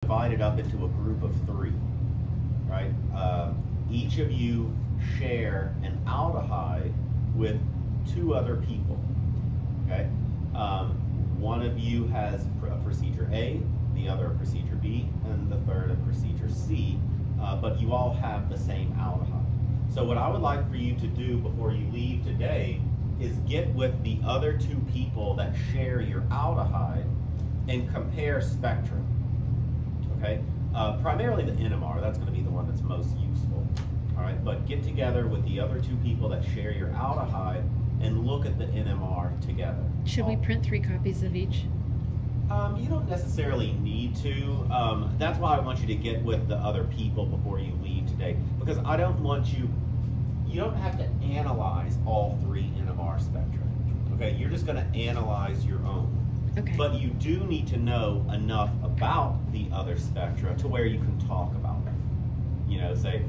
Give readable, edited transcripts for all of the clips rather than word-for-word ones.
divided up into a group of three, right? Each of you share an aldehyde with two other people, okay? One of you has a procedure A, the other a procedure B, and the third a procedure C, but you all have the same aldehyde. So what I would like for you to do before you leave today is get with the other two people that share your aldehyde and compare spectra, okay? Primarily the NMR, that's gonna be the one that's most useful, all right? But get together with the other two people that share your aldehyde and look at the NMR together. Should we print 3 copies of each? You don't necessarily need to. That's why I want you to get with the other people before you leave today, because I don't want you don't have to analyze all 3 NMR spectra, okay? You're just gonna analyze your own. Okay. But you do need to know enough about the other spectra to where you can talk about them. You know, say,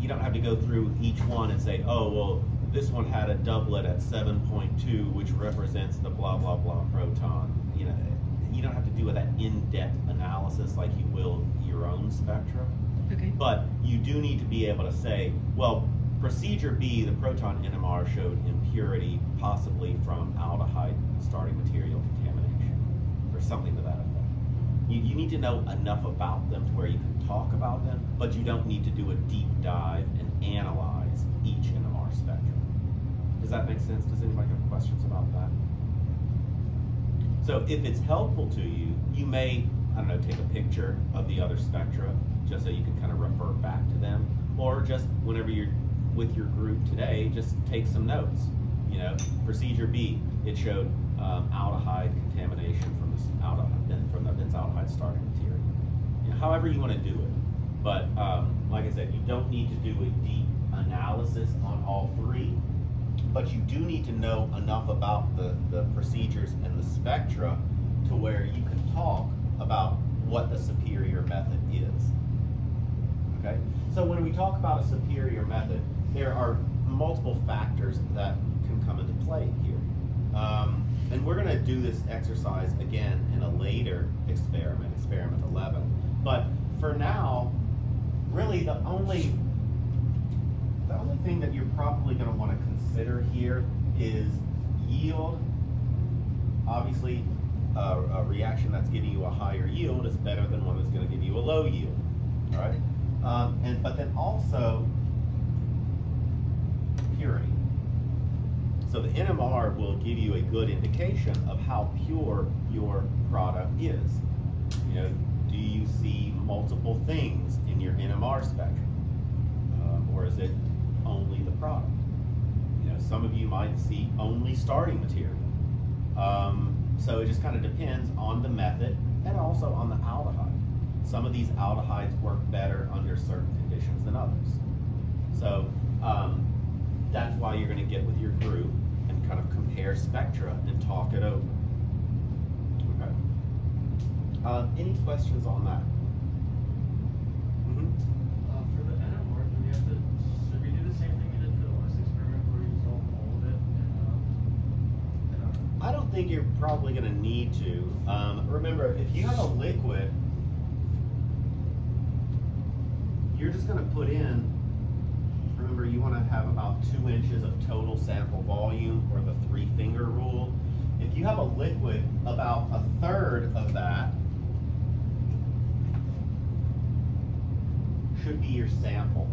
you don't have to go through each one and say, oh, well, this one had a doublet at 7.2, which represents the blah, blah, blah proton. You know, you don't have to do that in-depth analysis like you will your own spectra. Okay. But you do need to be able to say, well, procedure B, the proton NMR showed impurity, possibly from aldehyde starting material contamination, or something to that effect. You need to know enough about them to where you can talk about them, but you don't need to do a deep dive and analyze each NMR spectrum. Does that make sense? Does anybody have questions about that? So if it's helpful to you, you may, I don't know, take a picture of the other spectra just so you can kind of refer back to them, or just whenever you're with your group today, just take some notes. You know, procedure B, it showed aldehyde contamination from the benzaldehyde starting material. You know, however you want to do it. But like I said, you don't need to do a deep analysis on all 3, but you do need to know enough about the procedures and the spectra to where you can talk about what the superior method is. Okay? So when we talk about a superior method, there are multiple factors that can come into play here. And we're going to do this exercise again in a later experiment, experiment 11. But for now, really the only thing that you're probably going to want to consider here is yield. Obviously, a reaction that's giving you a higher yield is better than one that's going to give you a low yield. All right? But then also purity. So the NMR will give you a good indication of how pure your product is. You know, do you see multiple things in your NMR spectrum? Or is it only the product? You know, some of you might see only starting material. So it just kind of depends on the method and also on the aldehyde. Some of these aldehydes work better under certain conditions than others. So that's why you're going to get with your group and kind of compare spectra and talk it over. Okay. Any questions on that? For the NMR, should we do the same thing we did for the last experiment where we dissolve all of it? I don't think you're probably going to need to. Remember, if you have a liquid, you're just going to put in, remember, you want to have about 2 inches of total sample volume, or the 3-finger rule. If you have a liquid, about 1/3 of that should be your sample.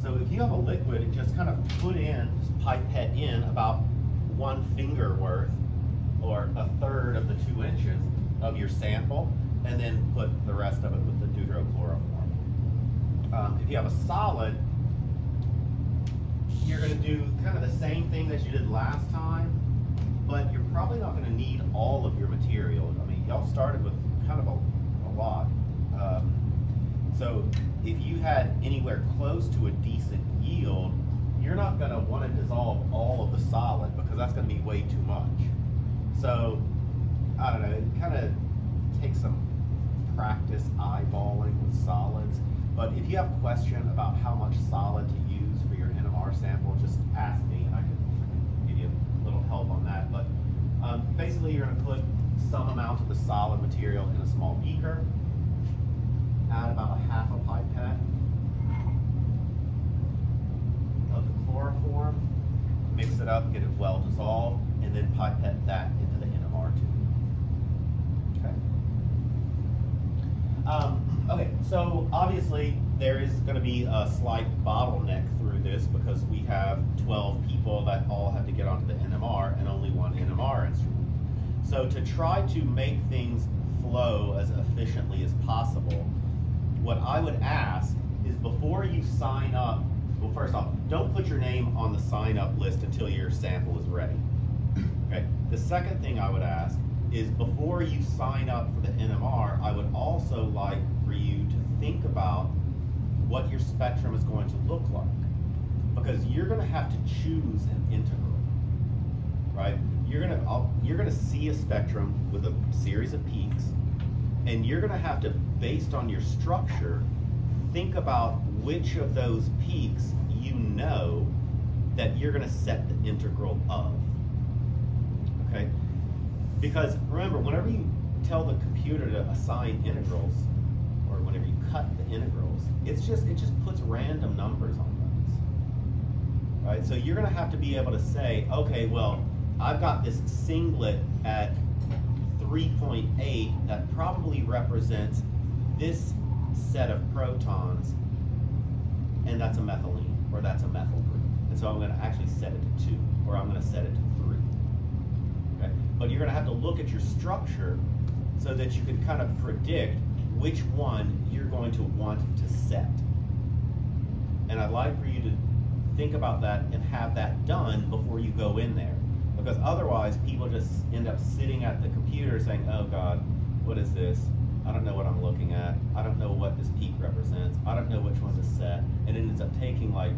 So if you have a liquid, just kind of put in, just pipette in about 1 finger worth, or 1/3 of the 2 inches of your sample, and then put the rest of it with the deuterochloroform. If you have a solid, you're going to do kind of the same thing that you did last time, but you're probably not going to need all of your material. I mean, y'all started with kind of a lot. So if you had anywhere close to a decent yield, you're not going to want to dissolve all of the solid, because that's going to be way too much. So, I don't know, it kind of takes some practice eyeballing with solids. But if you have a question about how much solid to use for your NMR sample, just ask me and I can give you a little help on that. But Basically, you're going to put some amount of the solid material in a small beaker, add about a half a pipette of the chloroform, mix it up, get it well dissolved, and then pipette that into the NMR tube. Okay, so obviously there is going to be a slight bottleneck through this because we have 12 people that all have to get onto the NMR and only one NMR instrument. So to try to make things flow as efficiently as possible, what I would ask is before you sign up, well, first off, don't put your name on the sign up list until your sample is ready. Okay. The second thing I would ask is before you sign up for the NMR, I would also like for you to think about what your spectrum is going to look like. Because you're going to have to choose an integral, right? You're going to see a spectrum with a series of peaks, and you're going to have to, based on your structure, think about which of those peaks you know that you're going to set the integral of, okay? Because remember, whenever you tell the computer to assign integrals, or whenever you cut the integrals, it just puts random numbers on those, right? So you're going to have to be able to say, okay, well, I've got this singlet at 3.8 that probably represents this set of protons, and that's a methylene, or that's a methyl group. And so I'm going to actually set it to 2, or I'm going to set it to 3. Okay? But you're going to have to look at your structure so that you can kind of predict which one you're going to want to set. And I'd like for you to think about that and have that done before you go in there. Because otherwise, people just end up sitting at the computer saying, oh God, what is this? I don't know what I'm looking at. I don't know what this peak represents. I don't know which one to set. And it ends up taking like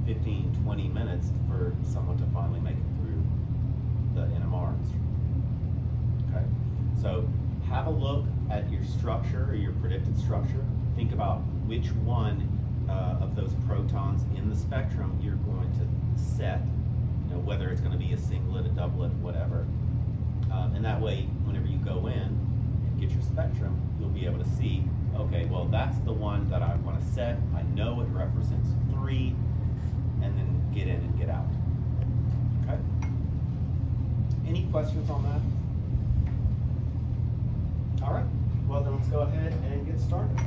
15, 20 minutes for someone to finally make it through the NMR instrument. Okay? So have a look at your structure or your predicted structure. Think about which one of those protons in the spectrum you're going to set, you know, whether it's going to be a singlet, a doublet, whatever. And that way, whenever you go in and get your spectrum, you'll be able to see, okay, well, that's the one that I want to set. I know it represents 3, and then get in and get out. Okay? Any questions on that? All right. Well, then let's go ahead and get started.